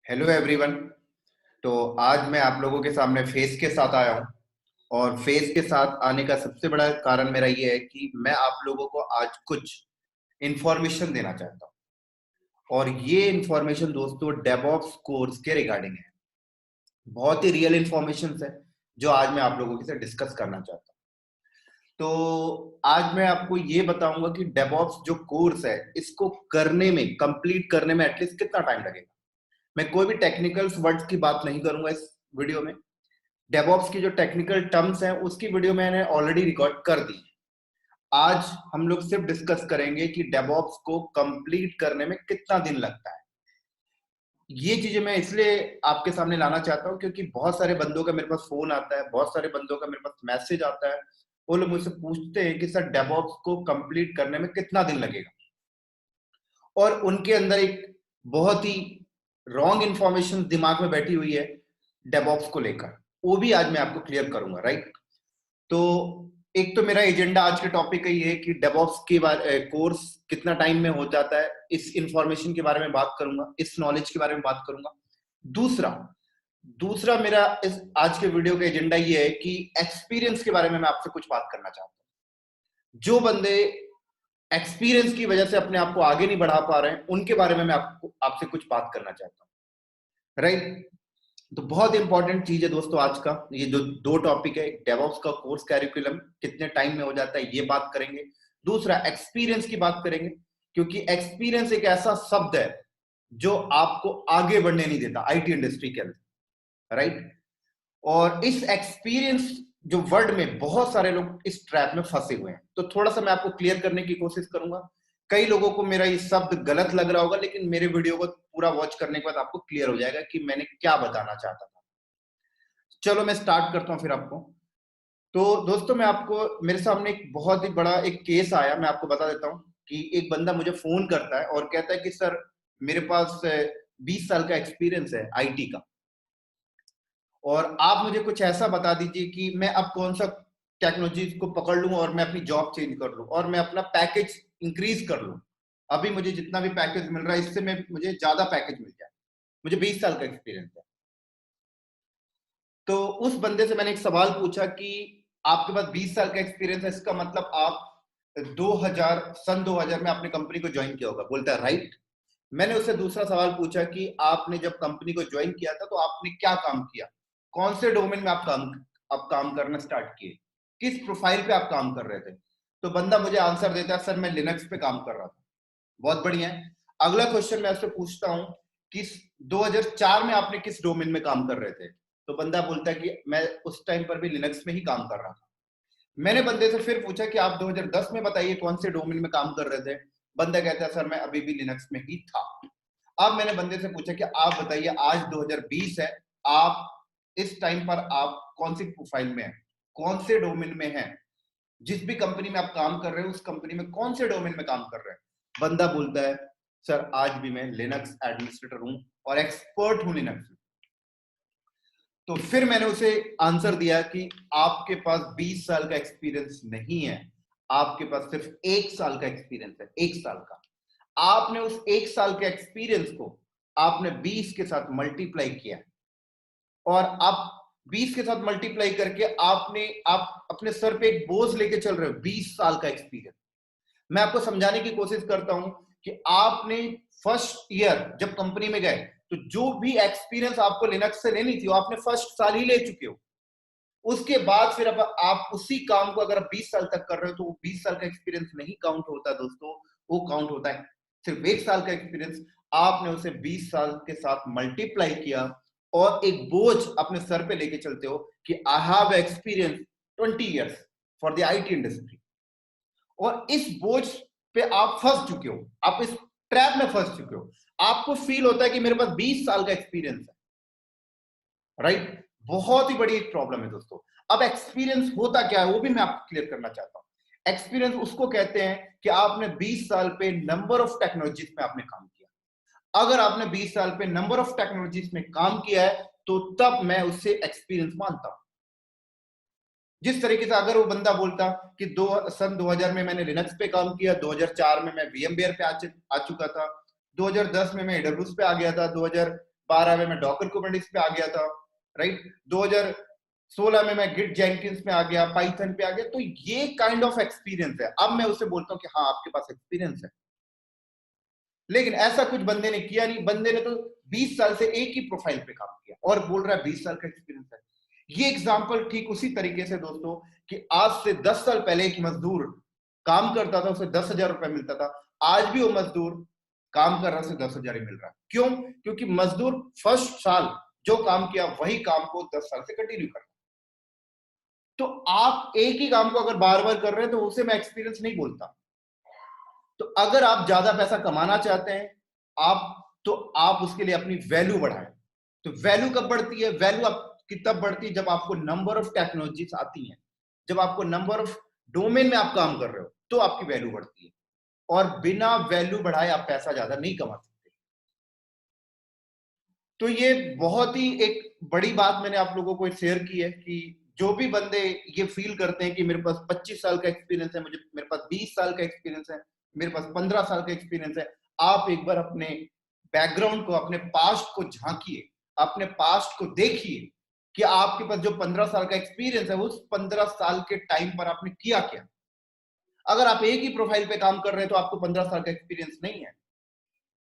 Hello everyone. तो आज मैं आप लोगों के सामने फेस के साथ आया हूँ। और फेस के साथ आने का सबसे बड़ा कारण मेरा ये है कि मैं आप लोगों को आज कुछ इंफॉर्मेशन देना चाहता हूँ। और ये इंफॉर्मेशन दोस्तों डेवऑप्स कोर्स के रिगार्डिंग है। बहुत ही रियल इंफॉर्मेशन है जो आज मैं आप लोगों के साथ डिस्कस करना चाहता हूँ। तो आज मैं आपको ये बताऊंगा कि डेवऑप्स जो कोर्स है इसको करने में, कंप्लीट करने में एटलीस्ट कितना टाइम लगेगा। मैं कोई भी टेक्निकल वर्ड्स की बात नहीं करूंगा इस वीडियो में। डेवऑप्स की जो टेक्निकल टर्म्स हैं उसकी वीडियो मैंने ऑलरेडी रिकॉर्ड कर दी। आज हम लोग सिर्फ डिस्कस करेंगे कि डेवऑप्स को कंप्लीट करने में कितना दिन लगता है। ये चीजें मैं इसलिए आपके सामने लाना चाहता हूं क्योंकि बहुत सारे बंदों का मेरे पास फोन आता है, बहुत सारे बंदों का मेरे पास मैसेज आता है। वो लोग मुझसे पूछते हैं कि सर डेवऑप्स को कंप्लीट करने में कितना दिन लगेगा। और उनके अंदर एक बहुत ही रॉन्ग इंफॉर्मेशन दिमाग में बैठी हुई है डेवऑप्स को लेकर। वो भी आज मैं आपको क्लियर करूंगा, राइट। तो एक तो मेरा एजेंडा आज के टॉपिक का ये है कि डेवऑप्स के बारे कोर्स कितना टाइम में हो जाता है, इस इंफॉर्मेशन के बारे में बात करूंगा, इस नॉलेज के बारे में बात करूंगा। दूसरा दूसरा मेरा इस आज के वीडियो का एजेंडा ये है कि एक्सपीरियंस के बारे में मैं आपसे कुछ बात करना चाहता हूं। जो बंदे एक्सपीरियंस की वजह से अपने आप को आगे नहीं बढ़ा पा रहे हैं उनके बारे में मैं आपसे कुछ बात करना चाहता हूं, राइट। तो बहुत इंपॉर्टेंट चीज है दोस्तों आज का ये जो दो टॉपिक है। डेवऑप्स का कोर्स कैरिकुलम कितने टाइम में हो जाता है ये बात करेंगे। दूसरा एक्सपीरियंस की बात करेंगे क्योंकि एक्सपीरियंस एक ऐसा शब्द है जो आपको आगे बढ़ने नहीं देता आईटी इंडस्ट्री के अंदर, राइट। और इस एक्सपीरियंस जो वर्ड में बहुत सारे लोग इस ट्रैप में फंसे हुए हैं, तो थोड़ा सा मैं आपको क्लियर करने की कोशिश करूंगा। कई लोगों को मेरा ये शब्द गलत लग रहा होगा लेकिन मेरे वीडियो को पूरा वॉच करने के बाद आपको क्लियर हो जाएगा कि मैंने क्या बताना चाहता था। चलो मैं स्टार्ट करता हूं फिर आपको। तो दोस्तों मैं आपको, मेरे सामने एक बहुत ही बड़ा एक केस आया, मैं आपको बता देता हूं कि एक बंदा मुझे फोन करता है और कहता है कि सर मेरे पास 20 साल का एक्सपीरियंस है आईटी का, और आप मुझे कुछ ऐसा बता दीजिए कि मैं अब कौन सा टेक्नोलॉजी को पकड़ लूं और मैं अपनी जॉब चेंज कर लूं और मैं अपना पैकेज इंक्रीज कर लूं। अभी मुझे जितना भी पैकेज मिल रहा है इससे मैं मुझे ज्यादा पैकेज मिल जाए। मुझे 20 साल का एक्सपीरियंस है। तो उस बंदे से मैंने एक सवाल पूछा कि आपके पास 20 साल का एक्सपीरियंस है, इसका मतलब आप 2000 में आपने कंपनी को ज्वाइन किया होगा। बोलता है राइट। मैंने उससे दूसरा सवाल पूछा कि आपने जब कंपनी को ज्वाइन किया था तो आपने क्या काम किया, कौन से डोमेन में आप काम करना स्टार्ट किए, किस प्रोफाइल पे आप काम कर रहे थे। तो बंदा मुझे आंसर देता है सर मैं लिनक्स पे काम कर रहा था। बहुत बढ़िया है। अगला क्वेश्चन मैं उससे पूछता हूँ कि 2004 में आपने किस डोमेन में काम कर रहे थे। तो बंदा बोलता है कि मैं उस टाइम पर भी लिनक्स में ही काम कर रहा था। मैंने बंदे से फिर पूछा कि आप 2010 में बताइए कौन से डोमेन में काम कर रहे थे। बंदा कहता है सर मैं अभी भी लिनक्स में ही था। अब मैंने बंदे से पूछा कि आप बताइए आज 2020 है, आप इस टाइम पर आप कौन सी प्रोफाइल में हैं, कौन से डोमेन में हैं, जिस भी कंपनी में आप काम कर रहे हो उस कंपनी में कौन से डोमेन में काम कर रहे हैं। बंदा बोलता है सर आज भी मैं लिनक्स एडमिनिस्ट्रेटर हूं और एक्सपर्ट हूं लिनक्स में। तो फिर मैंने उसे आंसर दिया कि आपके पास 20 साल का एक्सपीरियंस नहीं है, आपके पास सिर्फ 1 साल का एक्सपीरियंस है, 1 साल का। आपने उस 1 साल के एक्सपीरियंस को आपने 20 के साथ मल्टीप्लाई किया और आप 20 के साथ मल्टीप्लाई करके आप अपने सर पे एक बोझ लेके चल रहे हो, 20 साल का एक्सपीरियंस। मैं आपको समझाने की कोशिश करता हूं कि आपने फर्स्ट ईयर जब कंपनी में गए तो जो भी एक्सपीरियंस आपको लिनक्स से लेनी थी वो आपने फर्स्ट साल ही ले चुके हो। उसके बाद फिर अब आप उसी काम को अगर आप 20 साल तक कर रहे हो तो वो 20 साल का एक्सपीरियंस नहीं काउंट होता दोस्तों। वो काउंट होता है सिर्फ 1 साल का एक्सपीरियंस। आपने उसे 20 साल के साथ मल्टीप्लाई किया और एक बोझ अपने सर पे लेके चलते हो कि I have experience 20 years for the IT industry. और इस बोझ पे आप फंस चुके हो, आप इस ट्रैप में फंस चुके हो। आपको फील होता है कि मेरे पास 20 साल का एक्सपीरियंस है, राइट। बहुत ही बड़ी एक प्रॉब्लम है दोस्तों। अब एक्सपीरियंस होता क्या है वो भी मैं आपको क्लियर करना चाहता हूं। एक्सपीरियंस उसको कहते हैं कि आपने 20 साल पे नंबर ऑफ टेक्नोलॉजीज में आपने काम किया। अगर आपने 20 साल पे नंबर ऑफ टेक्नोलॉजीज में काम किया है तो तब मैं उससे एक्सपीरियंस मानता हूं। जिस तरीके से अगर वो बंदा बोलता कि सन 2000 में मैंने लिनक्स पे काम किया, 2004 में मैं वीएमवेयर पे आ चुका था, 2010 में मैं एडब्ल्यूएस पे आ गया था, 2012 में मैं डॉकर कुबरनेटिस पे आ गया था, राइट, 2016 में मैं गिट जेंकिंस में आ गया, पाइथन पे आ गया। तो ये काइंड ऑफ एक्सपीरियंस है। अब मैं उससे बोलता हूँ कि हाँ आपके पास एक्सपीरियंस है, लेकिन ऐसा कुछ बंदे ने किया नहीं। बंदे ने तो 20 साल से एक ही प्रोफाइल पे काम किया और बोल रहा है 20 साल का एक्सपीरियंस है। ये एग्जाम्पल ठीक उसी तरीके से दोस्तों कि आज से 10 साल पहले एक मजदूर काम करता था, उसे 10,000 रुपए मिलता था। आज भी वो मजदूर काम कर रहा है, उसे 10,000 ही मिल रहा है। क्यों? क्योंकि मजदूर फर्स्ट साल जो काम किया वही काम को 10 साल से कंटिन्यू कर रहा है। तो आप एक ही काम को अगर बार बार कर रहे हैं तो उसे मैं एक्सपीरियंस नहीं बोलता। तो अगर आप ज्यादा पैसा कमाना चाहते हैं आप उसके लिए अपनी वैल्यू बढ़ाएं। तो वैल्यू कब बढ़ती है? वैल्यू आपकी तब बढ़ती है जब आपको नंबर ऑफ टेक्नोलॉजीज आती हैं, जब आपको नंबर ऑफ डोमेन में आप काम कर रहे हो, तो आपकी वैल्यू बढ़ती है। और बिना वैल्यू बढ़ाए आप पैसा ज्यादा नहीं कमा सकते। तो ये बहुत ही एक बड़ी बात मैंने आप लोगों को शेयर की है कि जो भी बंदे ये फील करते हैं कि मेरे पास 25 साल का एक्सपीरियंस है, मेरे पास 20 साल का एक्सपीरियंस है, मेरे पास 15 साल का एक्सपीरियंस है, आप एक बार अपने बैकग्राउंड को, अपने पास्ट को झांकिए, अपने पास्ट को देखिए कि आपके पास जो 15 साल का एक्सपीरियंस है उस 15 साल के टाइम पर आपने किया क्या। अगर आप एक ही प्रोफाइल पे काम कर रहे हैं तो आपको 15 साल का एक्सपीरियंस नहीं है।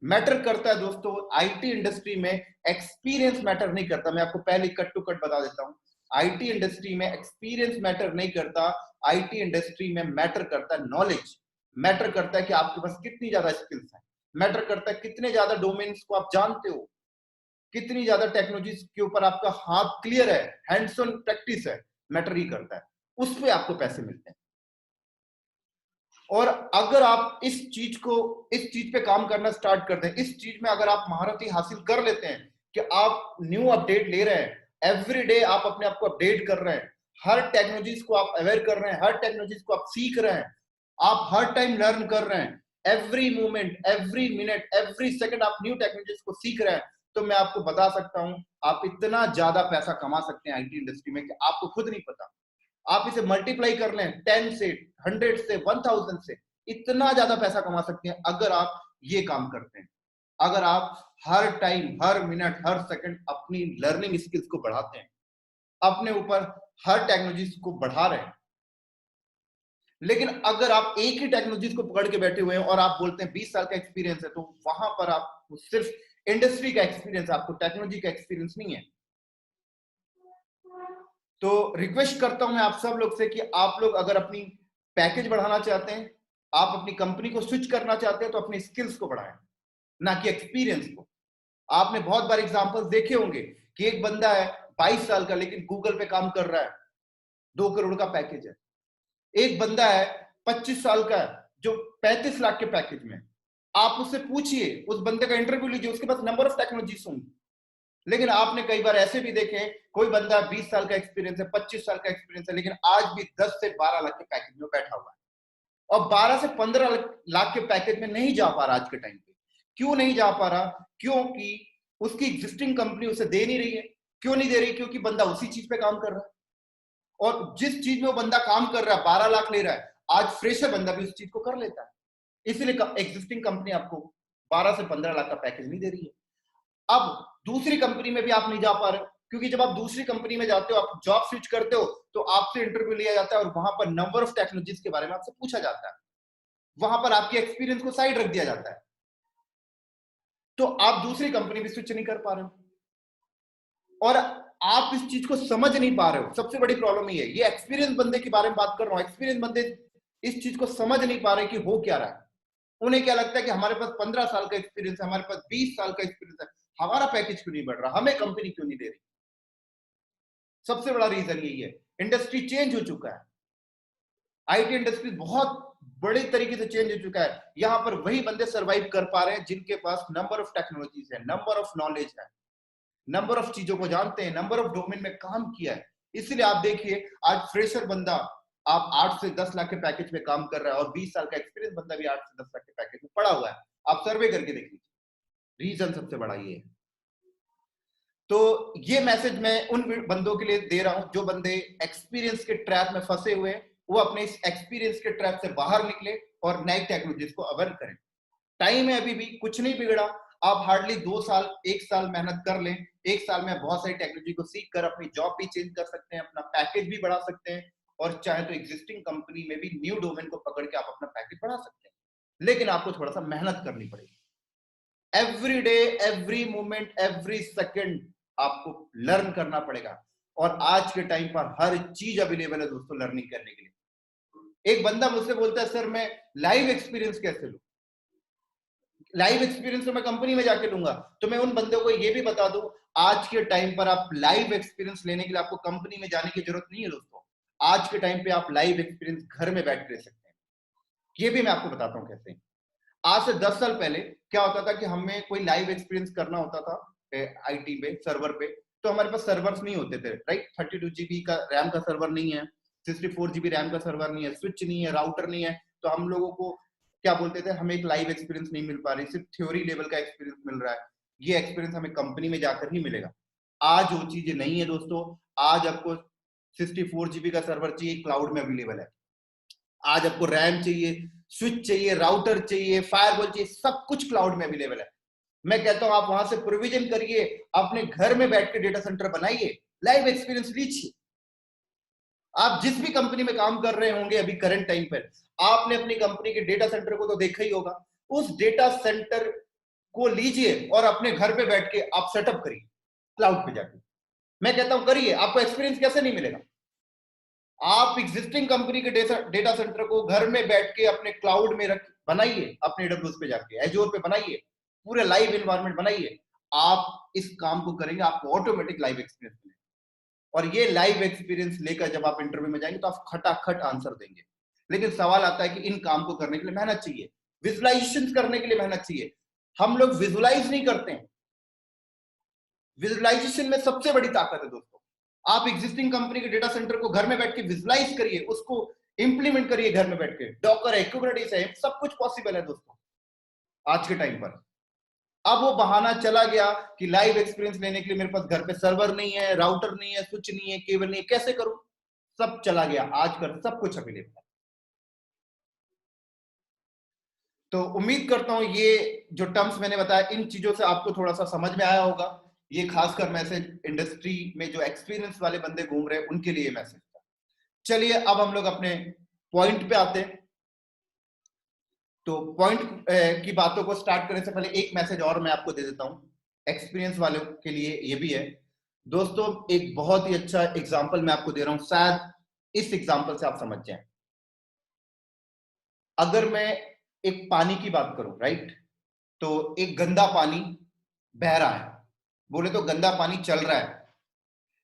मैटर करता है दोस्तों, आईटी इंडस्ट्री में एक्सपीरियंस मैटर नहीं करता। मैं आपको पहले कट टू कट बता देता हूं, आईटी इंडस्ट्री में एक्सपीरियंस मैटर नहीं करता। आईटी इंडस्ट्री में मैटर करता है नॉलेज। मैटर करता है कि आपके पास कितनी ज्यादा स्किल्स हैं। मैटर करता है कितने ज्यादा डोमेन्स को आप जानते हो, कितनी ज्यादा टेक्नोलॉजीज के ऊपर आपका हाथ क्लियर है, हैंड्स ऑन प्रैक्टिस है। मैटर ही करता है, उस पे आपको पैसे मिलते हैं। और अगर आप इस चीज पे काम करना स्टार्ट करते हैं, इस चीज में अगर आप महारत हासिल कर लेते हैं कि आप न्यू अपडेट ले रहे हैं, एवरी डे आप अपने आप को अपडेट कर रहे हैं, हर टेक्नोलॉजीज को आप अवेयर कर रहे हैं, हर टेक्नोलॉजीज को आप सीख रहे हैं, आप हर टाइम लर्न कर रहे हैं, every moment, every minute, every second आप न्यू टेक्नोलॉजीज को सीख रहे हैं, तो मैं आपको बता सकता हूं आप इतना ज्यादा पैसा कमा सकते हैं आईटी इंडस्ट्री में कि आपको खुद नहीं पता। आप इसे मल्टीप्लाई कर लें 10 से, 100 से, 1000 से, इतना ज्यादा पैसा कमा सकते हैं अगर आप ये काम करते हैं। अगर आप हर टाइम, हर मिनट, हर सेकंड अपनी लर्निंग स्किल्स को बढ़ाते हैं, अपने ऊपर हर टेक्नोलॉजी को बढ़ा रहे हैं। लेकिन अगर आप एक ही टेक्नोलॉजी को पकड़ के बैठे हुए हैं और आप बोलते हैं 20 साल का एक्सपीरियंस है, तो वहां पर आप सिर्फ इंडस्ट्री का एक्सपीरियंस, आपको टेक्नोलॉजी का एक्सपीरियंस नहीं है। तो रिक्वेस्ट करता हूं मैं आप सब लोग से कि आप लोग अगर अपनी पैकेज बढ़ाना चाहते हैं, आप अपनी कंपनी को स्विच करना चाहते हैं, तो अपनी स्किल्स को बढ़ाएं, ना कि एक्सपीरियंस को। आपने बहुत बार एग्जांपल्स देखे होंगे कि एक बंदा है 22 साल का लेकिन गूगल पे काम कर रहा है, 2 करोड़ का पैकेज है। एक बंदा है 25 साल का है जो 35 लाख के पैकेज में। आप उससे पूछिए, उस बंदे का इंटरव्यू लीजिए, उसके पास नंबर ऑफ टेक्नोलॉजीज होंगी। लेकिन आपने कई बार ऐसे भी देखे, कोई बंदा 20 साल का एक्सपीरियंस है, 25 साल का एक्सपीरियंस है, लेकिन आज भी 10 से 12 लाख के पैकेज में बैठा हुआ है, और 12 से 15 लाख के पैकेज में नहीं जा पा रहा आज के टाइम पे। क्यों नहीं जा पा रहा? क्योंकि उसकी एग्जिस्टिंग कंपनी उसे दे नहीं रही है। क्यों नहीं दे रही? क्योंकि बंदा उसी चीज पे काम कर रहा है, और जिस चीज में वो बंदा काम कर रहा है 12 लाख ले रहा है, आज फ्रेशर बंदा भी उस चीज को कर लेता है। इसलिए एग्जिस्टिंग कंपनी आपको 12 से 15 लाख का पैकेज नहीं दे रही है। अब दूसरी कंपनी में भी आप नहीं जा पा रहे हो, क्योंकि जब आप दूसरी कंपनी में जाते हो, आप जॉब स्विच करते हो, तो आपसे इंटरव्यू लिया जाता है और वहां पर नंबर ऑफ टेक्नोलॉजीज के बारे में आपसे पूछा जाता है। वहां पर आपके एक्सपीरियंस को साइड रख दिया जाता है, तो आप दूसरी कंपनी भी स्विच नहीं कर पा रहे हो, और आप इस चीज को समझ नहीं पा रहे हो। सबसे बड़ी प्रॉब्लम ये है। ये एक्सपीरियंस बंदे के बारे में बात कर रहा हूं। एक्सपीरियंस बंदे इस चीज को समझ नहीं पा रहे कि हो क्या रहा है। उन्हें क्या लगता है कि हमारे पास 15 साल का एक्सपीरियंस है, हमारे पास 20 साल का एक्सपीरियंस है, हमारा पैकेज क्यों नहीं बढ़ रहा, हमें कंपनी क्यों नहीं दे रही। सबसे बड़ा रीजन यही है। इंडस्ट्री चेंज हो चुका है, आईटी इंडस्ट्री बहुत बड़े तरीके से चेंज हो चुका है। यहां पर वही बंदे सरवाइव कर पा रहे हैं जिनके पास नंबर ऑफ टेक्नोलॉजीज है, नंबर ऑफ नॉलेज है, नंबर ऑफ चीजों को जानते हैं, नंबर ऑफ डोमेन में काम किया है। इसलिए आप देखिए, आज फ्रेशर बंदा आप 8 से 10 लाख के पैकेज में काम कर रहा है, और 20 साल का एक्सपीरियंस बंदा भी 8 से 10 लाख के पैकेज में पड़ा हुआ है। आप सर्वे करके देख लीजिए, रीजन सबसे बड़ा ये है। तो ये मैसेज मैं उन बंदों के लिए दे रहा हूं जो बंदे एक्सपीरियंस के ट्रैप में फंसे हुए, वो अपने इस एक्सपीरियंस के ट्रैप से बाहर निकले और नई टेक्नोलॉजीज को अवेयर करें। टाइम है, अभी भी कुछ नहीं बिगड़ा। आप हार्डली 2 साल 1 साल मेहनत कर लें, 1 साल में बहुत सारी टेक्नोलॉजी को सीख कर अपनी जॉब भी चेंज कर सकते हैं, अपना पैकेज भी बढ़ा सकते हैं, और चाहे तो एग्जिस्टिंग कंपनी में भी न्यू डोमेन को पकड़ के आप अपना पैकेज बढ़ा सकते हैं। लेकिन आपको थोड़ा सा मेहनत करनी पड़ेगी। Every day, every moment, every second आपको लर्न करना पड़ेगा, और आज के टाइम पर हर चीज अवेलेबल है दोस्तों लर्निंग करने के लिए। एक बंदा मुझसे बोलता है सर मैं लाइव एक्सपीरियंस कैसे लूं? लाइव एक्सपीरियंस तो मैं कंपनी में जाके लूंगा। तो मैं उन बंदों को ये भी बता दूं, आज के टाइम पर आप लाइव एक्सपीरियंस लेने के लिए आपको कंपनी में जाने की जरूरत नहीं है दोस्तों। आज के टाइम पे आप लाइव एक्सपीरियंस घर में बैठ के ले सकते हैं। ये भी मैं आपको बताता हूं कैसे। आज से 10 साल पहले क्या होता था कि हमें कोई लाइव एक्सपीरियंस करना होता था आईटी पे, सर्वर पे, तो हमारे पास सर्वर्स नहीं होते थे, राइट। 32 GB का रैम का सर्वर नहीं है, 64 GB रैम का सर्वर नहीं है, स्विच नहीं है, राउटर नहीं है। तो हम लोगों को क्या बोलते थे, हमें एक लाइव एक्सपीरियंस नहीं मिल पा रही, सिर्फ थ्योरी लेवल का एक्सपीरियंस मिल रहा है। ये एक्सपीरियंस हमें कंपनी में जाकर ही मिलेगा। आज वो चीजें नहीं है दोस्तों। आज आपको 64 GB का सर्वर चाहिए, क्लाउड में अवेलेबल है। आज आपको रैम चाहिए, स्विच चाहिए, राउटर चाहिए, फायरवॉल चाहिए, सब कुछ क्लाउड में अवेलेबल है। मैं कहता हूं आप वहां से प्रोविजन करिए, अपने घर में बैठ के डेटा सेंटर बनाइए, लाइव एक्सपीरियंस लीजिए। आप जिस भी कंपनी में काम कर रहे होंगे अभी करंट टाइम पर, आपने अपनी कंपनी के डेटा सेंटर को तो देखा ही होगा। उस डेटा सेंटर को लीजिए और अपने घर पे बैठ के आप सेटअप करिए क्लाउड पे जाके। मैं कहता हूं करिए, आपको एक्सपीरियंस कैसे नहीं मिलेगा? आप एग्जिस्टिंग कंपनी के डेटा सेंटर को घर में बैठ के अपने क्लाउड में रख बनाइए, अपने AWS पे जाके, एजोर पे बनाइए, पूरे लाइव एनवायरनमेंट बनाइए। आप इस काम को करेंगे, आपको ऑटोमेटिक लाइव एक्सपीरियंस मिलेगा। और ये लाइव एक्सपीरियंस लेकर जब आप इंटरव्यू में जाएंगे तो आप खटाखट आंसर देंगे। लेकिन सवाल आता है कि इन काम को करने के लिए मेहनत चाहिए, विजुलाइजेशन करने के लिए मेहनत चाहिए। हम लोग विजुलाइज नहीं करते हैं। विजुलाइजेशन में सबसे बड़ी ताकत है दोस्तों। आप एग्जिस्टिंग कंपनी के डेटा सेंटर को घर में बैठ के विजुलाइज करिए, उसको इंप्लीमेंट करिए घर में बैठ के। डॉकर है, कुबरनेटिस है, सब कुछ पॉसिबल है दोस्तों आज के टाइम पर। अब वो बहाना चला गया कि लाइव एक्सपीरियंस लेने के लिए मेरे पास घर पे सर्वर नहीं है, राउटर नहीं है, स्विच नहीं है, केबल नहीं है, कैसे करूं? सब चला गया, आजकल सब कुछ अवेलेबल है। तो उम्मीद करता हूं ये जो टर्म्स मैंने बताया, इन चीजों से आपको थोड़ा सा समझ में आया होगा। ये खासकर मैसेज इंडस्ट्री में जो एक्सपीरियंस वाले बंदे घूम रहे हैं उनके लिए मैसेज था। चलिए अब हम लोग अपने पॉइंट पे आते हैं। तो पॉइंट की बातों को स्टार्ट करने से पहले एक मैसेज और मैं आपको दे देता हूं, एक्सपीरियंस वालों के लिए ये भी है दोस्तों। एक बहुत ही अच्छा एग्जांपल मैं आपको दे रहा हूं, शायद इस एग्जांपल से आप समझ जाएं। अगर मैं एक पानी की बात करूं, राइट, तो एक गंदा पानी बह रहा है, बोले तो गंदा पानी चल रहा है,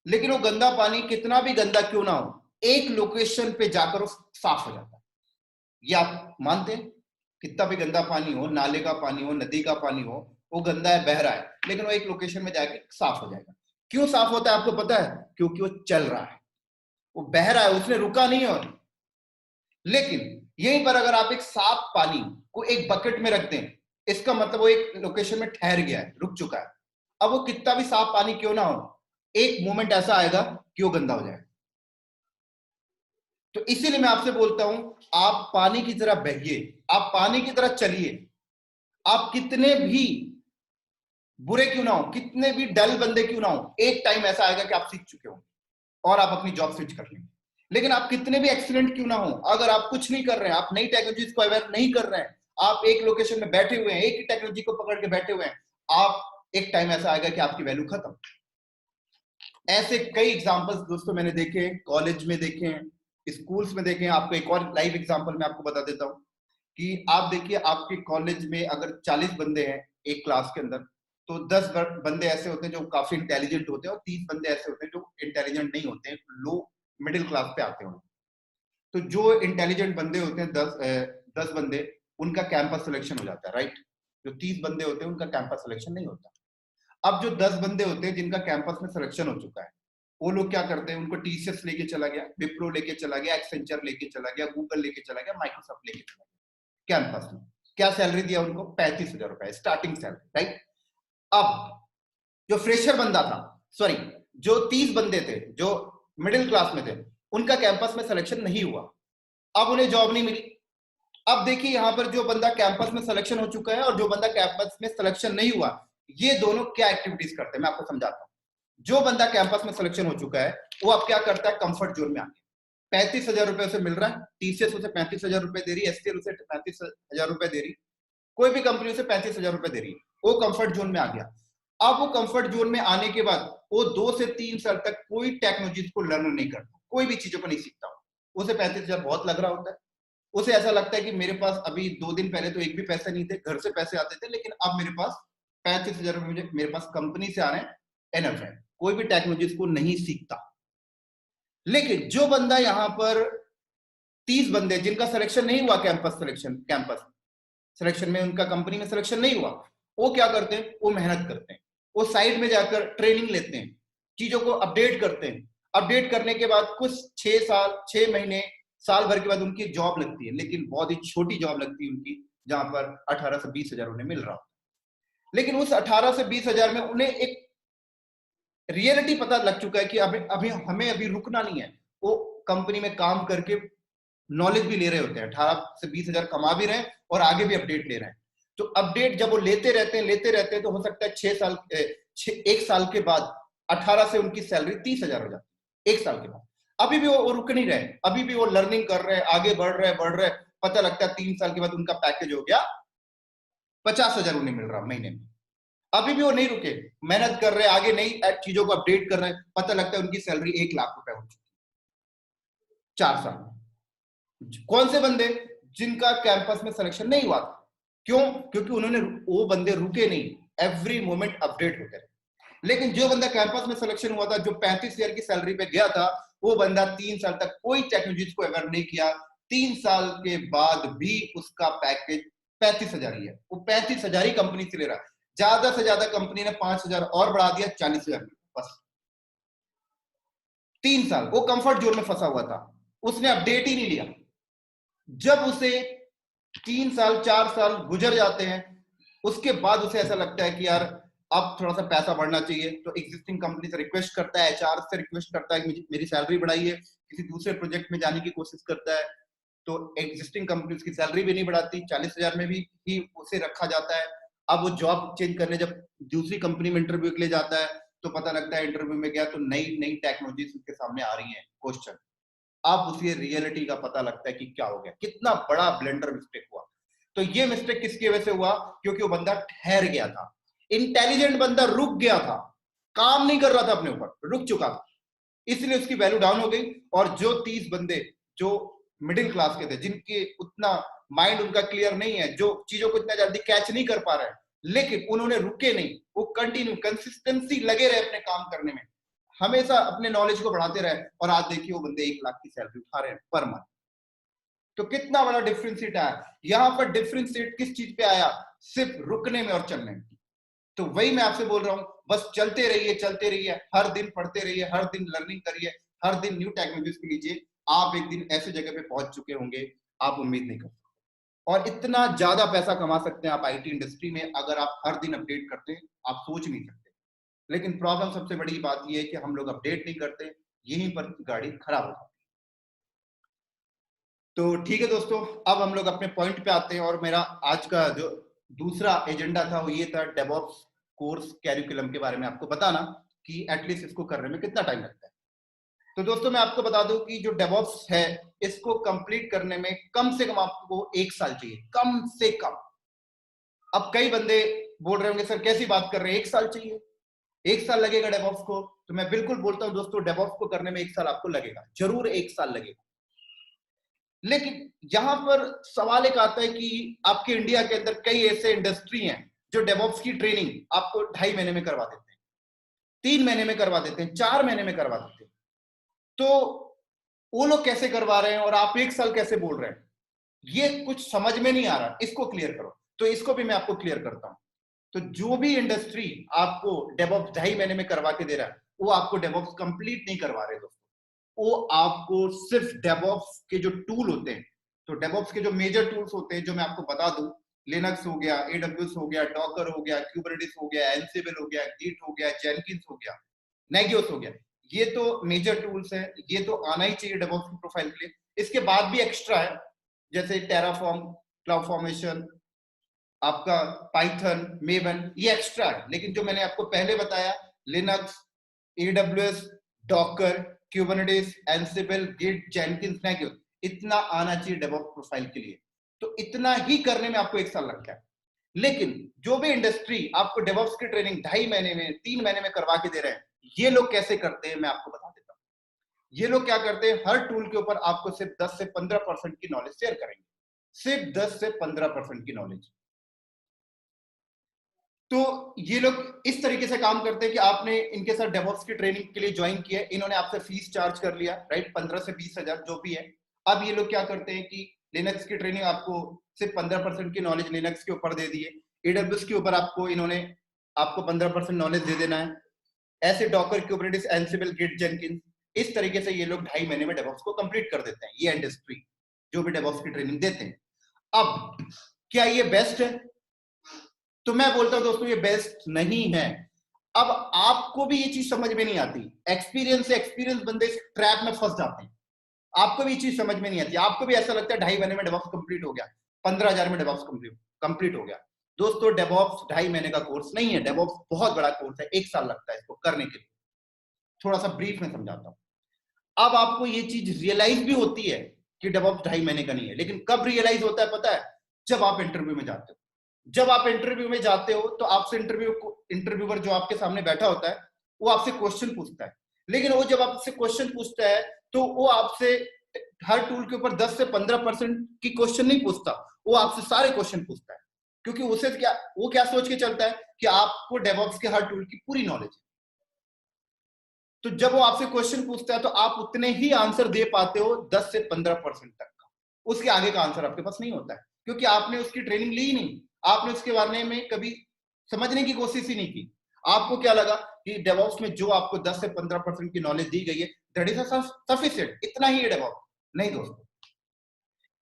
लेकिन वो गंदा पानी कितना भी गंदा क्यों ना हो, एक लोकेशन पे जाकर वो साफ हो जाता है। ये आप मानते हैं? कितना भी गंदा पानी हो, नाले का पानी हो, नदी का पानी हो, वो गंदा है, बह रहा है, लेकिन वो एक लोकेशन में जाके साफ हो जाएगा। क्यों साफ होता है आपको पता है? क्योंकि वो चल रहा है, वो बह रहा है, उसने रुका नहीं है। लेकिन यहीं पर अगर आप एक साफ पानी को एक बकेट में रख दें, इसका मतलब वो एक लोकेशन में ठहर गया है, रुक चुका है। अब वो कितना भी साफ पानी क्यों ना हो, एक मोमेंट ऐसा आएगा कि वो गंदा हो जाएगा। तो इसीलिए मैं आपसे बोलता हूं, आप पानी की तरह बहिए, आप पानी की तरह चलिए। आप कितने भी बुरे क्यों ना हो, कितने भी डल बंदे क्यों ना हो, एक टाइम ऐसा आएगा कि आप सीख चुके हो और आप अपनी जॉब स्विच कर लेंगे। लेकिन आप कितने भी एक्सीलेंट क्यों ना हो, अगर आप कुछ नहीं कर रहे हैं, आप नई टेक्नोलॉजी को अवेयर नहीं कर रहे हैं, आप एक लोकेशन में बैठे हुए हैं, एक ही टेक्नोलॉजी को पकड़ के बैठे हुए हैं, आप एक टाइम ऐसा आएगा कि आपकी वैल्यू खत्म। ऐसे कई एग्जांपल्स दोस्तों मैंने देखे, कॉलेज में देखे हैं, स्कूल्स में देखे हैं। आपको एक और लाइव एग्जांपल मैं आपको बता देता हूं कि आप देखिए, आपके कॉलेज में अगर 40 बंदे हैं एक क्लास के अंदर, तो 10 बंदे ऐसे होते हैं जो काफी इंटेलिजेंट होते हैं, और 30 बंदे ऐसे होते हैं जो इंटेलिजेंट नहीं होते हैं, लो मिडिल क्लास पे आते हैं। तो जो इंटेलिजेंट बंदे होते हैं, 10 बंदे, उनका कैंपस सिलेक्शन हो जाता है, राइट। जो 30 बंदे होते हैं उनका कैंपस सिलेक्शन नहीं होता। अब जो 10 बंदे होते हैं जिनका कैंपस में सिलेक्शन हो चुका है, वो लोग क्या करते हैं, उनको टीसीएस लेके चला गया, विप्रो लेके चला गया, एक्सेंचर लेके चला गया, गूगल लेके चला गया, माइक्रोसॉफ्ट लेके चला गया कैंपस में। क्या सैलरी दिया उनको? 35,000 रुपए स्टार्टिंग सैलरी, राइट। अब जो फ्रेशर बंदा था, सॉरी, जो 30 बंदे थे जो मिडिल क्लास में थे, उनका कैंपस में सिलेक्शन नहीं हुआ। अब उन्हें जॉब नहीं मिली। अब देखिए यहाँ पर जो बंदा कैंपस में सिलेक्शन हो चुका है और जो बंदा कैंपस में सिलेक्शन नहीं हुआ, ये दोनों क्या एक्टिविटीज करते हैं मैं आपको समझाता हूँ। जो बंदा कैंपस में सिलेक्शन हो चुका है वो अब क्या करता है, कंफर्ट जोन में आके 35,000 रुपए उसे मिल रहा है, टीसीएस उसे 35,000 रुपए दे रही है, एसटीएल उसे 35,000 रुपए दे रही, कोई भी कंपनी उसे 35,000 रुपए दे रही है, वो कंफर्ट जोन में आ गया। अब वो कंफर्ट जोन में आने के बाद वो 2 से 3 साल तक कोई टेक्नोलॉजी को लर्न नहीं करता, कोई भी चीजों को नहीं सीखता। उसे 35,000 बहुत लग रहा होता है, उसे ऐसा लगता है कि मेरे पास अभी 2 दिन पहले तो एक भी पैसे नहीं थे, घर से पैसे आते थे, लेकिन अब मेरे पास 35,000 रुपए मुझे मेरे पास कंपनी से आ रहे हैं, एनफ है, कोई भी टेक्नोलॉजी को नहीं सीखता। लेकिन जो बंदा यहाँ पर 30 बंदे जिनका सिलेक्शन नहीं हुआ, कैंपस सिलेक्शन में उनका कंपनी में सिलेक्शन नहीं हुआ, वो क्या करते हैं, वो मेहनत करते हैं, वो साइड में जाकर ट्रेनिंग लेते हैं, चीजों को अपडेट करते हैं। अपडेट करने के बाद कुछ 6 साल 6 महीने साल भर के बाद उनकी जॉब लगती है, लेकिन बहुत ही छोटी जॉब लगती है उनकी, जहां पर 18 से 20,000 उन्हें मिल रहा है। लेकिन उस 18 से 20,000 में उन्हें एक रियलिटी पता लग चुका है कि अभी अभी हमें अभी रुकना नहीं है। वो कंपनी में काम करके नॉलेज भी ले रहे होते हैं, 18 से 20,000 कमा भी रहे हैं और आगे भी अपडेट ले रहे हैं। तो अपडेट जब वो लेते रहते हैं तो हो सकता है 1 साल के बाद 18 से उनकी सैलरी 30,000 हो जाती है, 1 साल के बाद। अभी भी वो रुक नहीं रहे, अभी भी वो लर्निंग कर रहे हैं, आगे बढ़ रहे, पता लगता है 3 साल के बाद उनका पैकेज हो गया 50,000 उन्हें मिल रहा महीने में। अभी भी वो नहीं रुके, मेहनत कर रहे हैं, आगे नई चीजों को अपडेट कर रहे हैं, पता लगता है उनकी सैलरी 1 लाख रुपए हो चुकी 4 साल में। कौन से बंदे, जिनका कैंपस में सिलेक्शन नहीं हुआ था। क्यों? क्योंकि उन्होंने, वो बंदे रुके नहीं, एवरी मोमेंट अपडेट होते रहे। लेकिन जो बंदा कैंपस में सिलेक्शन हुआ था, जो 35,000 की सैलरी पे गया था, वो बंदा 3 साल तक कोई टेक्नोलॉजी को अवेयर नहीं किया। 3 साल के बाद भी उसका पैकेज 35,000 ही है, वो 35,000 ही कंपनी से ले रहा है। ज्यादा से ज्यादा कंपनी ने 5,000 और बढ़ा दिया, 40,000 बस। 3 साल वो कंफर्ट जोन में फंसा हुआ था, उसने अपडेट ही नहीं लिया। जब उसे 3 साल 4 साल गुजर जाते हैं, उसके बाद उसे ऐसा लगता है कि यार अब थोड़ा सा पैसा बढ़ना चाहिए, तो एग्जिस्टिंग कंपनी से रिक्वेस्ट करता है, एचआर से रिक्वेस्ट करता है कि मेरी सैलरी बढ़ाइए, किसी दूसरे प्रोजेक्ट में जाने की कोशिश करता है, तो एग्जिस्टिंग कंपनी उसकी सैलरी भी नहीं बढ़ाती, 40,000 में भी ही उसे रखा जाता है। अब वो जॉब चेंज करने जब दूसरी कंपनी में इंटरव्यू के लिए जाता है, तो पता लगता है इंटरव्यू में गया तो नई नई टेक्नोलॉजी उसके सामने आ रही है, क्वेश्चन। अब उसे रियलिटी का पता लगता है कि क्या हो गया, कितना बड़ा ब्लेंडर मिस्टेक हुआ। तो ये मिस्टेक किसकी वजह से हुआ? क्योंकि वो बंदा ठहर गया था, इंटेलिजेंट बंदा रुक गया था, काम नहीं कर रहा था अपने ऊपर, रुक चुका था, इसलिए उसकी वैल्यू डाउन हो गई। और जो 30 बंदे जो मिडिल क्लास के थे, जिनके उतना माइंड उनका क्लियर नहीं है, जो चीजों को इतना जल्दी कैच नहीं कर पा रहे हैं, लेकिन उन्होंने रुके नहीं, वो कंटिन्यू कंसिस्टेंसी लगे रहे अपने काम करने में, हमेशा अपने नॉलेज को बढ़ाते रहे, और आज देखिए वो बंदे 1 लाख की सैलरी उठा रहे हैं पर मंथ। तो कितना बड़ा डिफरेंशिएट आया यहां पर। डिफरेंशिएट किस चीज पे आया? सिर्फ रुकने में और चलने में। तो वही मैं आपसे बोल रहा हूं, बस चलते रहिए, हर दिन पढ़ते रहिए, हर दिन लर्निंग करिए, हर दिन न्यू टेक्नोलॉजीज को लीजिए। आप एक दिन ऐसे जगह पे पहुंच चुके होंगे, आप उम्मीद नहीं कर सकते। और इतना ज्यादा पैसा कमा सकते हैं आप आईटी इंडस्ट्री में, अगर आप हर दिन अपडेट करते हैं, आप सोच नहीं सकते। लेकिन प्रॉब्लम सबसे बड़ी बात यह है कि हम लोग अपडेट नहीं करते, यहीं पर गाड़ी खराब हो जाती है। तो ठीक है दोस्तों, अब हम लोग अपने पॉइंट पे आते हैं, और मेरा आज का जो दूसरा एजेंडा था वो ये था, डेवऑप्स कोर्स कैरिकुलम के बारे में आपको बताना कि एटलीस्ट इसको करने में कितना टाइम लगता है। तो दोस्तों मैं आपको बता दूं कि जो डेवऑप्स है, इसको कंप्लीट करने में कम से कम आपको 1 साल चाहिए, कम से कम। अब कई बंदे बोल रहे होंगे सर कैसी बात कर रहे हैं, 1 साल चाहिए, 1 साल लगेगा डेवऑप्स को? तो मैं बिल्कुल बोलता हूं दोस्तों, डेवऑप्स को करने में 1 साल आपको लगेगा, जरूर 1 साल लगेगा। लेकिन यहां पर सवाल एक आता है कि आपके इंडिया के अंदर कई ऐसे इंडस्ट्री हैं जो डेवऑप्स की ट्रेनिंग आपको 2.5 महीने में करवा देते हैं, 3 महीने में करवा देते हैं, 4 महीने में करवा देते हैं। तो वो लोग कैसे करवा रहे हैं और आप 1 साल कैसे बोल रहे हैं? ये कुछ समझ में नहीं आ रहा, इसको क्लियर करो। तो इसको भी मैं आपको क्लियर करता हूं। तो जो भी इंडस्ट्री आपको डेवऑप्स 2.5 महीने में करवा के दे रहा है, वो आपको डेवऑप्स कंप्लीट नहीं करवा रहे दोस्तों। वो आपको सिर्फ डेवऑप्स के जो टूल होते हैं, तो डेवऑप्स के जो मेजर टूल्स होते हैं, जो मैं आपको बता दूं, लिनक्स हो गया, एडब्ल्यूएस हो गया, डॉकर हो गया, क्यूबरनेटिस हो गया, एनसिबल हो गया, गिट हो गया, जेनकिंस हो गया, नेगियोस हो गया, ये तो मेजर टूल्स हैं, ये तो आना ही चाहिए डेवऑप्स की प्रोफाइल के लिए। इसके बाद भी एक्स्ट्रा है, जैसे टेराफॉर्म, क्लाउड फॉर्मेशन, आपका पाइथन, मेवन, ये एक्स्ट्रा है। लेकिन जो मैंने आपको पहले बताया, Linux, AWS, Docker, Kubernetes, Ansible, Git, Jenkins, macro, इतना आना चाहिए डेवऑप्स प्रोफाइल के लिए। तो इतना ही करने में आपको 1 साल लगता है। लेकिन जो भी इंडस्ट्री आपको डेवऑप्स की ट्रेनिंग 2.5 महीने में, 3 महीने में करवा के दे रहे हैं, ये लोग कैसे करते हैं मैं आपको बता देता हूँ। ये लोग क्या करते हैं, हर टूल के ऊपर आपको सिर्फ 10 से 15% की नॉलेज शेयर करेंगे, सिर्फ 10 से 15% की नॉलेज। तो ये लोग इस तरीके से काम करते हैं कि आपने इनके साथ डेवऑप्स की ट्रेनिंग के लिए ज्वाइन किया, इन्होंने आपसे फीस चार्ज कर लिया, राइट, 15 से 20 हजार जो भी है। अब ये लोग क्या करते हैं कि लिनक्स की ट्रेनिंग आपको सिर्फ 15% की नॉलेज लिनक्स के ऊपर दे दिए, एडब्ल्यूएस के ऊपर आपको इन्होंने आपको 15% नॉलेज दे देना है, ऐसे Docker, Kubernetes, Ansible, Git, Jenkins, इस तरीके से ये लोग 2.5 महीने में डेवऑप्स को कंप्लीट कर देते हैं। ये इंडस्ट्री जो भी डेवऑप्स की ट्रेनिंग देते हैं। अब क्या ये बेस्ट है? तो मैं बोलता हूं दोस्तों, ये बेस्ट नहीं है। अब आपको भी ये चीज समझ में नहीं आती, एक्सपीरियंस से एक्सपीरियंस बंदे इस ट्रैप में फंस जाते हैं। आपको भी ये चीज समझ में नहीं आती, आपको भी ऐसा लगता है 2.5 महीने में डेवऑप्स कंप्लीट हो गया, 15,000 में डेवऑप्स कंप्लीट हो गया। दोस्तों डेवऑप्स 2.5 महीने का कोर्स नहीं है, डेवऑप्स बहुत बड़ा कोर्स है, 1 साल लगता है इसको करने के लिए। थोड़ा सा ब्रीफ में समझाता हूं। अब आपको ये चीज रियलाइज भी होती है कि डेवऑप्स 2.5 महीने का नहीं है, लेकिन कब रियलाइज होता है पता है? जब आप इंटरव्यू में जाते हो। जब आप इंटरव्यू में जाते हो तो आपसे इंटरव्यूअर जो आपके सामने बैठा होता है वो आपसे क्वेश्चन पूछता है। लेकिन वो जब आपसे क्वेश्चन पूछता है तो वो आपसे हर टूल के ऊपर 10 से 15% की क्वेश्चन नहीं पूछता, वो आपसे सारे क्वेश्चन पूछता है। क्योंकि उसे क्या, वो क्या सोच के चलता है कि आपको डेवऑप्स के हर टूल की पूरी नॉलेज है। तो जब वो आपसे क्वेश्चन पूछता है तो आप उतने ही आंसर दे पाते हो 10 से 15% तक का, उसके आगे का आंसर आपके पास नहीं होता है, क्योंकि आपने उसकी ट्रेनिंग ली ही नहीं, आपने उसके बारे में कभी समझने की कोशिश ही नहीं की। आपको क्या लगा कि डेवऑप्स में जो आपको 10 से 15% की नॉलेज दी गई है दैट इज सफिशिएंट, इतना ही है डेवऑप्स। नहीं दोस्तों,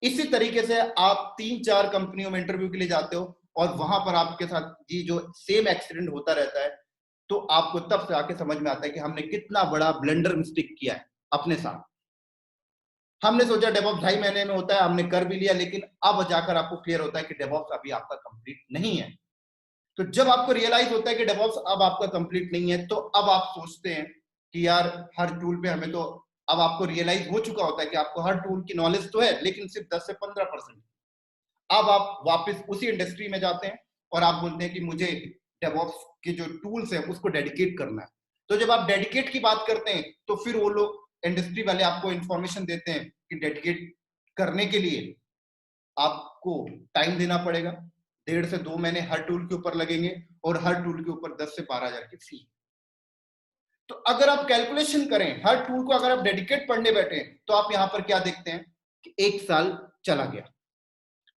इसी तरीके से आप 3-4 कंपनियों में इंटरव्यू के लिए जाते हो और वहां पर आपके साथ ये जो सेम एक्सीडेंट होता रहता है, तो आपको तब से आके समझ में आता है कि हमने कितना बड़ा ब्लंडर मिस्टेक किया है अपने साथ। हमने सोचा डेवऑप्स 2.5 महीने में होता है, हमने कर भी लिया, लेकिन अब जाकर आपको क्लियर होता है कि डेवऑप्स अभी आपका कंप्लीट नहीं है। तो जब आपको रियलाइज होता है कि डेवऑप्स अब आपका कंप्लीट नहीं है, तो अब आप सोचते हैं कि यार हर टूल पे हमें तो, अब आपको रियलाइज हो चुका होता है कि आपको हर टूल की नॉलेज तो है लेकिन सिर्फ 10 से 15%। अब आप वापस उसी इंडस्ट्री में जाते हैं और आप बोलते हैं कि मुझे डेवऑप्स के जो टूल्स हैं उसको डेडिकेट करना है। तो जब आप डेडिकेट की बात करते हैं तो फिर वो लोग इंडस्ट्री वाले आपको इंफॉर्मेशन देते हैं कि डेडिकेट करने के लिए आपको टाइम देना पड़ेगा, 1.5 से 2 महीने हर टूल के ऊपर लगेंगे और हर टूल के ऊपर 10 से 12,000 की फी। तो अगर आप कैलकुलेशन करें, हर टूल को अगर आप डेडिकेट पढ़ने बैठे तो आप यहां पर क्या देखते हैं कि 1 साल चला गया,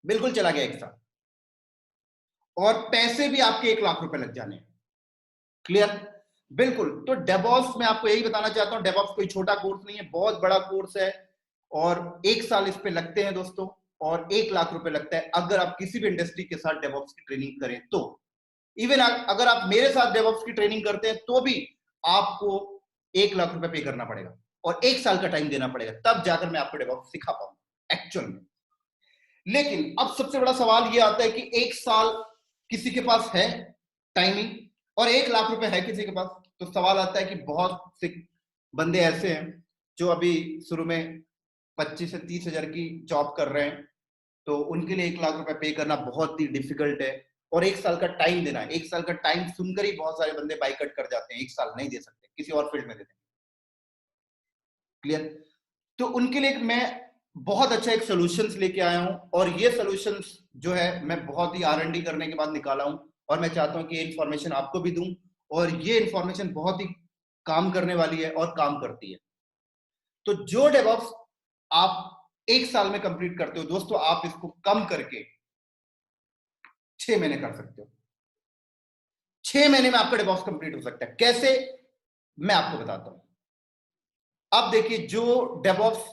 बिल्कुल चला गया 1 साल, और पैसे भी आपके 1 लाख रुपए लग जाने। क्लियर? बिल्कुल। तो डेवऑप्स में आपको यही बताना चाहता हूं, डेवऑप्स कोई छोटा कोर्स नहीं है, बहुत बड़ा कोर्स है और 1 साल इस पे लगते हैं दोस्तों, और 1 लाख रुपए लगता है अगर आप किसी भी इंडस्ट्री के साथ डेवऑप्स की ट्रेनिंग करें तो। इवन अगर आप मेरे साथ डेवऑप्स की ट्रेनिंग करते हैं तो भी आपको 1 लाख रुपए पे करना पड़ेगा और 1 साल का टाइम देना पड़ेगा, तब जाकर मैं आपको डेवऑप्स सिखा पाऊंगा एक्चुअल में। लेकिन अब सबसे बड़ा सवाल ये आता है कि 1 साल किसी के पास है टाइमिंग और 1 लाख रुपए है किसी के पास। तो सवाल आता है कि बहुत से बंदे ऐसे हैं जो अभी शुरू में 25 से 30 हजार की जॉब कर रहे हैं, तो उनके लिए 1 लाख रुपए पे करना बहुत ही डिफिकल्ट है, और 1 साल का टाइम देना, 1 साल का टाइम सुनकर ही बहुत सारे बंदे बाइकआउट कर जाते हैं, 1 साल नहीं दे सकते, किसी और फील्ड में देते हैं। क्लियर? तो उनके लिए मैं बहुत अच्छा एक सॉल्यूशंस लेके आया हूं, और ये सॉल्यूशंस जो है मैं बहुत ही R&D करने के बाद निकाला हूं, और मैं चाहता हूं कि ये इन्फॉर्मेशन आपको भी दूं, और ये इन्फॉर्मेशन बहुत ही काम करने वाली है और काम करती है। तो जो डेवऑप्स आप 1 साल में कंप्लीट करते हो दोस्तों, आप इसको कम करके 6 महीने कर सकते हो। 6 महीने में आपका डेवऑप्स कंप्लीट हो सकता है। कैसे? मैं आपको बताता हूं। अब देखिए, जो डेवऑप्स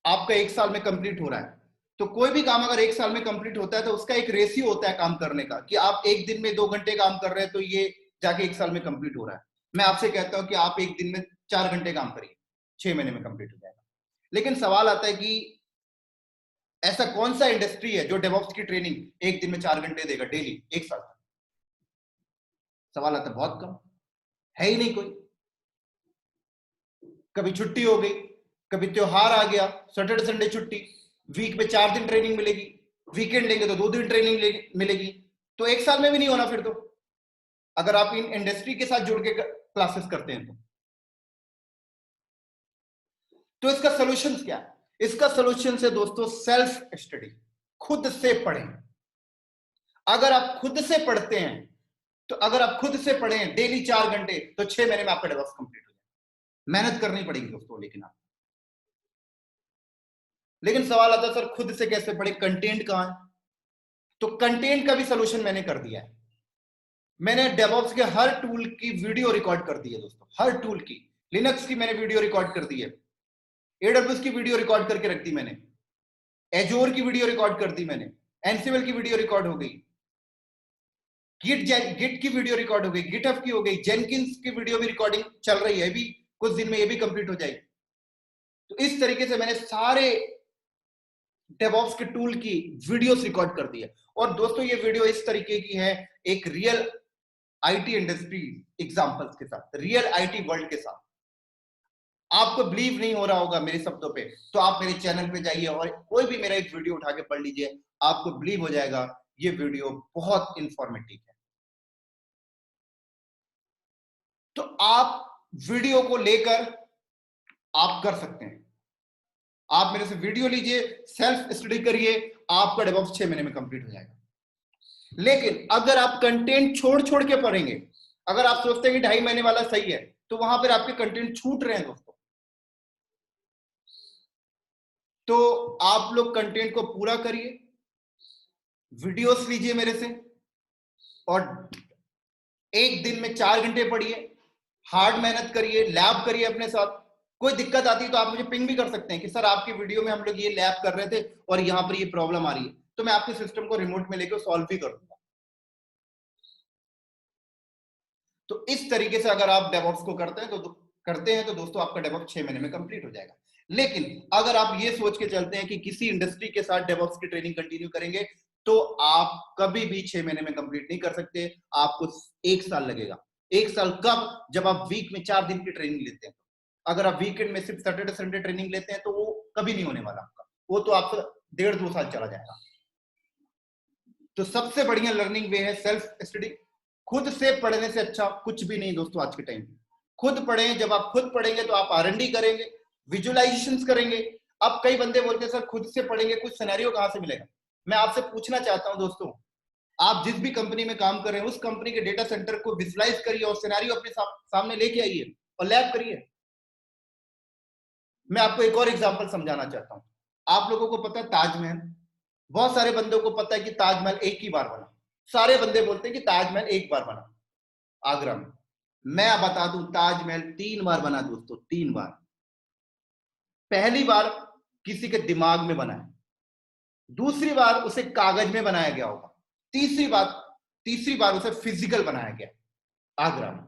आपका 1 साल में कंप्लीट हो रहा है, तो कोई भी काम अगर 1 साल में कंप्लीट होता है तो उसका एक रेशियो होता है काम करने का, कि आप एक दिन में 2 घंटे काम कर रहे हैं तो ये जाके 1 साल में कंप्लीट हो रहा है। मैं आपसे कहता हूं कि आप एक दिन में 4 घंटे काम करिए, 6 महीने में कंप्लीट हो जाएगा। लेकिन सवाल आता है कि ऐसा कौन सा इंडस्ट्री है जो डेवऑप्स की ट्रेनिंग एक दिन में 4 घंटे देगा डेली, एक साल तक? सवाल आता है, बहुत कम, है ही नहीं कोई। कभी छुट्टी हो गई, कभी त्योहार आ गया, सैटरडे संडे छुट्टी, वीक में 4 दिन ट्रेनिंग मिलेगी, वीकेंड लेंगे तो 2 दिन ट्रेनिंग मिलेगी, तो एक साल में भी नहीं होना फिर तो, अगर आप इन इंडस्ट्री के साथ जुड़ के क्लासेस करते हैं तो इसका सोल्यूशन क्या है? इसका सोल्यूशन है दोस्तों सेल्फ स्टडी, खुद से पढ़ें। अगर आप खुद से पढ़ते हैं, तो अगर आप खुद से पढ़ें डेली 4 घंटे, तो 6 महीने में आपका डेवलप कंप्लीट हो जाएगा। मेहनत करनी पड़ेगी दोस्तों, लेकिन सवाल आता है सर खुद से कैसे पढ़े, कंटेंट कहां है? तो कंटेंट का भी सोल्यूशन मैंने कर दिया है। मैंने डेवऑप्स के हर टूल की वीडियो रिकॉर्ड कर दी है दोस्तों, हर टूल की। लिनक्स की मैंने वीडियो रिकॉर्ड कर दी है, एडब्ल्यूएस की वीडियो रिकॉर्ड करके रख दी मैंने, एजोर की वीडियो रिकॉर्ड कर दी मैंने, एनसीएल की वीडियो रिकॉर्ड हो गई, गिट की वीडियो रिकॉर्ड हो गई, गिटहब की हो गई, जेनकिंस की वीडियो भी रिकॉर्डिंग चल रही है, अभी कुछ दिन में ये भी कंप्लीट हो जाएगी। तो इस तरीके से मैंने सारे डेवऑप्स के टूल की वीडियोस रिकॉर्ड कर दी है। और दोस्तों ये वीडियो इस तरीके की है, एक रियल आईटी इंडस्ट्री एग्जांपल्स के साथ, रियल आईटी वर्ल्ड के साथ। आपको बिलीव नहीं हो रहा होगा मेरे शब्दों पे, तो आप मेरे चैनल पे जाइए और कोई भी मेरा एक वीडियो उठा के पढ़ लीजिए, आपको बिलीव हो जाएगा ये वीडियो बहुत इंफॉर्मेटिव है। तो आप वीडियो को लेकर आप कर सकते हैं, आप मेरे से वीडियो लीजिए, सेल्फ स्टडी करिए, आपका डेवऑप्स 6 महीने में कंप्लीट हो जाएगा। लेकिन अगर आप कंटेंट छोड़ छोड़ के पढ़ेंगे, अगर आप सोचते हैं कि 2.5 महीने वाला सही है, तो वहां पर आपके कंटेंट छूट रहे हैं दोस्तों। तो आप लोग कंटेंट को पूरा करिए, वीडियोस लीजिए मेरे से, और एक दिन में 4 घंटे पढ़िए, हार्ड मेहनत करिए, लैब करिए अपने साथ। कोई दिक्कत आती है तो आप मुझे पिंग भी कर सकते हैं कि सर आपकी वीडियो में हम लोग ये लैब कर रहे थे और यहाँ पर ये प्रॉब्लम आ रही है, तो मैं आपके सिस्टम को रिमोट में लेकर सॉल्व भी कर दूंगा। तो इस तरीके से अगर आप डेवऑप्स को करते हैं तो दोस्तों आपका डेवऑप्स 6 महीने में कंप्लीट हो जाएगा। लेकिन अगर आप ये सोच के चलते हैं कि किसी इंडस्ट्री के साथ डेवऑप्स की ट्रेनिंग कंटिन्यू करेंगे, तो आप कभी भी 6 महीने में कंप्लीट नहीं कर सकते, आपको 1 साल लगेगा। 1 साल कब? जब आप वीक में 4 दिन की ट्रेनिंग लेते हैं। अगर आप वीकेंड में सिर्फ सैटरडे संडे ट्रेनिंग लेते हैं तो वो कभी नहीं होने वाला आपका, वो तो आपका 1.5-2 साल चला जाएगा। तो सबसे बढ़िया लर्निंग वे है सेल्फ स्टडी। खुद से पढ़ने से अच्छा कुछ भी नहीं दोस्तों आज के टाइम में। खुद पढ़ें, जब आप खुद पढ़ेंगे तो आप R&D करेंगे, विजुअलाइजेशंस करेंगे। अब कई बंदे बोलते हैं सर खुद से पढ़ेंगे, कुछ सिनेरियो कहां से मिलेगा? मैं आपसे पूछना चाहता हूं दोस्तों, आप जिस भी कंपनी में काम कर रहे हैं उस कंपनी के डेटा सेंटर को विजुअलाइज करिए और सिनेरियो अपने सामने लेके आइए और लैब करिए। मैं आपको एक और एग्जांपल समझाना चाहता हूं। आप लोगों को पता है ताजमहल, बहुत सारे बंदों को पता है कि ताजमहल एक ही बार बना। सारे बंदे बोलते हैं कि ताजमहल एक बार बना आगरा में। मैं बता दूं ताजमहल 3 बार बना दोस्तों, 3 बार। पहली बार किसी के दिमाग में बना है, दूसरी बार उसे कागज में बनाया गया होगा, तीसरी बार उसे फिजिकल बनाया गया आगरा में।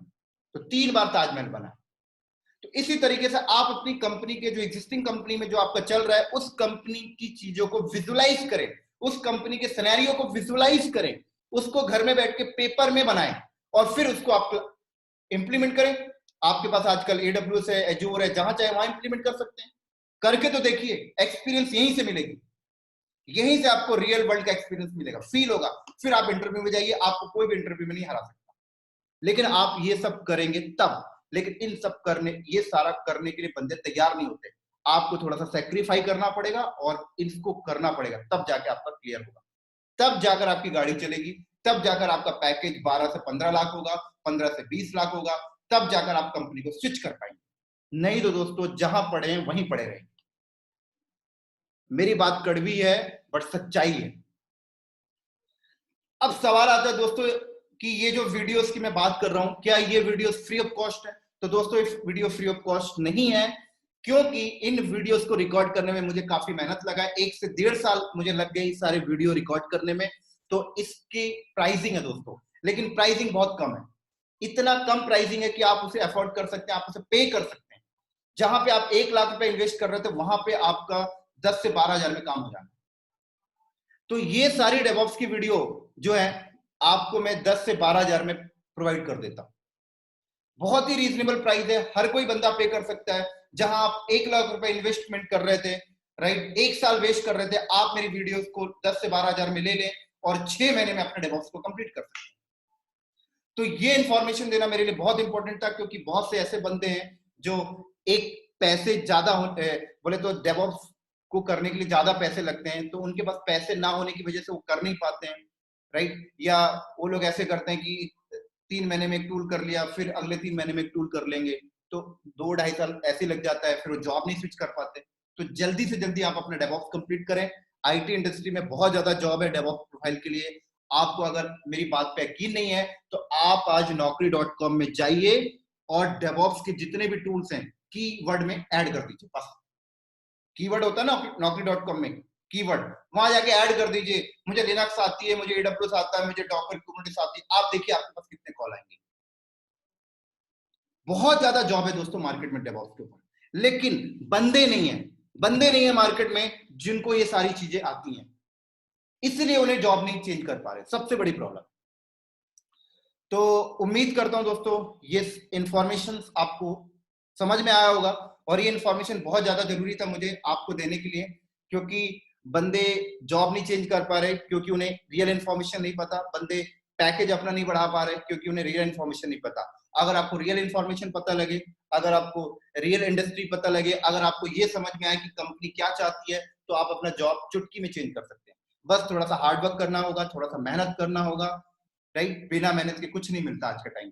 तो 3 बार ताजमहल बना। तो इसी तरीके से आप अपनी कंपनी के जो एग्जिस्टिंग कंपनी में जो आपका चल रहा है उस कंपनी की चीजों को विजुअलाइज करें, उस कंपनी के सिनेरियो को विजुअलाइज करें, उसको घर में बैठ के पेपर में बनाएं और फिर उसको आप इंप्लीमेंट करें। आपके पास आजकल AWS है, एजोर है, जहां चाहे वहां इंप्लीमेंट कर सकते हैं। करके तो देखिए, एक्सपीरियंस यहीं से मिलेगी, यहीं से आपको रियल वर्ल्ड का एक्सपीरियंस मिलेगा, फील होगा। फिर आप इंटरव्यू में जाइए, आपको कोई भी इंटरव्यू में नहीं हरा सकता। लेकिन आप ये सब करेंगे तब। लेकिन इन सब करने, ये सारा करने के लिए बंदे तैयार नहीं होते। आपको थोड़ा सा सेक्रीफाई करना पड़ेगा और इसको करना पड़ेगा, तब जाके आपका क्लियर होगा, तब जाकर आपकी गाड़ी चलेगी, तब जाकर आपका पैकेज 12 से 15 लाख होगा, 15 से 20 लाख होगा, तब जाकर आप कंपनी को स्विच कर पाएंगे। नहीं तो दोस्तों जहां पड़े हैं वहीं पड़े रहेंगे। मेरी बात कड़वी है बट सच्चाई है। अब सवाल आता है दोस्तों कि ये जो वीडियोस की मैं बात कर रहा हूं, क्या ये वीडियोस फ्री ऑफ कॉस्ट है? तो दोस्तों ये वीडियो फ्री ऑफ कॉस्ट नहीं है, क्योंकि इन वीडियोस को रिकॉर्ड करने में मुझे काफी मेहनत लगा है। 1 से 1.5 साल मुझे लग गई सारे वीडियो रिकॉर्ड करने में। तो इसकी प्राइसिंग है दोस्तों, लेकिन प्राइसिंग बहुत कम है। इतना कम प्राइसिंग है कि आप उसे अफोर्ड कर सकते हैं, आप उसे पे कर सकते हैं। जहां पे आप 1 लाख रुपए इन्वेस्ट कर रहे थे, वहां पे आपका 10 से 12 हजार में काम हो जाना है। तो ये सारी डेवऑप्स की वीडियो जो है आपको मैं 10 से 12 हजार में प्रोवाइड कर देता हूं। बहुत ही रीजनेबल प्राइस है, हर कोई बंदा पे कर सकता है। जहां आप 1 लाख रुपए इन्वेस्टमेंट कर रहे थे, राइट, 1 साल वेस्ट कर रहे थे, आप मेरी वीडियोस को 10 से 12 हजार में ले लें और 6 महीने में अपने डेवऑप्स को कंप्लीट कर सकते हैं। तो ये इंफॉर्मेशन देना मेरे लिए बहुत इंपॉर्टेंट था, क्योंकि बहुत से ऐसे बंदे हैं जो एक पैसे ज्यादा होते हैं, बोले तो डेवऑप्स को करने के लिए ज्यादा पैसे लगते हैं, तो उनके पास पैसे ना होने की वजह से वो कर नहीं पाते हैं, राइट। या वो लोग ऐसे करते हैं कि 3 महीने में एक टूल कर लिया, फिर अगले 3 महीने में एक टूल कर लेंगे, तो 2-2.5 साल ऐसे लग जाता है, फिर वो जॉब नहीं स्विच कर पाते। तो जल्दी से जल्दी आप अपना डेवऑप्स कंप्लीट करें। आईटी इंडस्ट्री में बहुत ज्यादा जॉब है डेवऑप्स प्रोफाइल के लिए। आपको अगर मेरी बात पे यकीन नहीं है तो आप आज naukri.com में जाइए और डेवऑप्स के जितने भी टूल्स हैं कीवर्ड में ऐड कर दीजिए। बस कीवर्ड होता है ना naukri.com में, कीवर्ड, वहां जाके ऐड कर दीजिए, मुझे लिनक्स आती है, मुझे एडब्ल्यूएस आता है, मुझे डॉकर कुबरनेटिस आती है। आप देखिए आपके पास कितने कॉल आएंगे। बहुत ज्यादा जॉब है दोस्तों मार्केट में डेवऑप्स के ऊपर, लेकिन बंदे नहीं है, बंदे नहीं है मार्केट में जिनको ये सारी चीजें आती हैं, इसलिए उन्हें जॉब नहीं चेंज कर पा रहे, सबसे बड़ी प्रॉब्लम। तो उम्मीद करता हूं दोस्तों ये इंफॉर्मेशन आपको समझ में आया होगा, और ये इंफॉर्मेशन बहुत ज्यादा जरूरी था मुझे आपको देने के लिए, क्योंकि बंदे जॉब नहीं चेंज कर पा रहे क्योंकि उन्हें रियल इंफॉर्मेशन नहीं पता, बंदे पैकेज अपना नहीं बढ़ा पा रहे क्योंकि उन्हें रियल इंफॉर्मेशन नहीं पता। अगर आपको रियल इंफॉर्मेशन पता लगे, अगर आपको रियल इंडस्ट्री पता लगे, अगर आपको ये समझ में आए कि कंपनी क्या चाहती है, तो आप अपना जॉब चुटकी में चेंज कर सकते हैं। बस थोड़ा सा हार्ड वर्क करना होगा, थोड़ा सा मेहनत करना होगा, राइट। बिना मेहनत के कुछ नहीं मिलता आज के टाइम।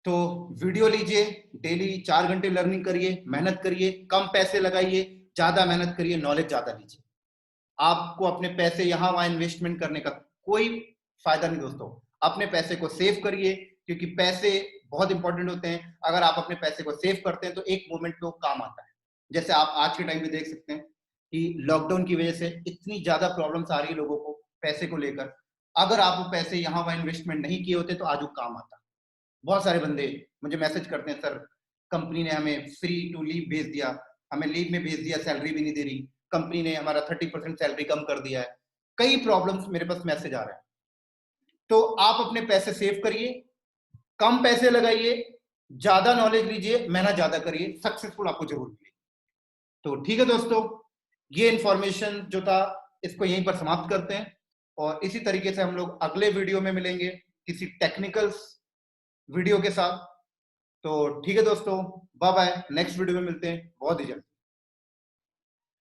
तो वीडियो लीजिए, डेली 4 घंटे लर्निंग करिए, मेहनत करिए, कम पैसे लगाइए, ज्यादा मेहनत करिए, नॉलेज ज्यादा लीजिए। आपको अपने पैसे यहाँ वहां इन्वेस्टमेंट करने का कोई फायदा नहीं दोस्तों। अपने पैसे को सेव करिए, क्योंकि पैसे बहुत इंपॉर्टेंट होते हैं। अगर आप अपने पैसे को सेव करते हैं तो एक मोमेंट पे वो काम आता है। जैसे आप आज के टाइम पे देख सकते हैं कि लॉकडाउन की वजह से इतनी ज्यादा प्रॉब्लम्स आ रही है लोगों को पैसे को लेकर। अगर आप वो पैसे यहाँ वहां इन्वेस्टमेंट नहीं किए होते तो आज वो काम आता। बहुत सारे बंदे मुझे मैसेज करते हैं, सर कंपनी ने हमें फ्री टू लीव भेज दिया, हमें लीव में भेज दिया, सैलरी भी नहीं दे रही, कंपनी ने हमारा 30% सैलरी कम कर दिया है। कई प्रॉब्लम्स मेरे पास मैसेज आ रहे हैं। तो आप अपने पैसे सेव करिए, कम पैसे लगाइए, ज्यादा नॉलेज लीजिए, मेहनत ज्यादा करिए, सक्सेसफुल आपको जरूर मिलेगी। तो ठीक है दोस्तों, ये इंफॉर्मेशन जो था इसको यहीं पर समाप्त करते हैं, और इसी तरीके से हम लोग अगले वीडियो में मिलेंगे किसी टेक्निकल वीडियो के साथ। तो ठीक है दोस्तों, बाय बाय, नेक्स्ट वीडियो में मिलते हैं बहुत ही जल्द।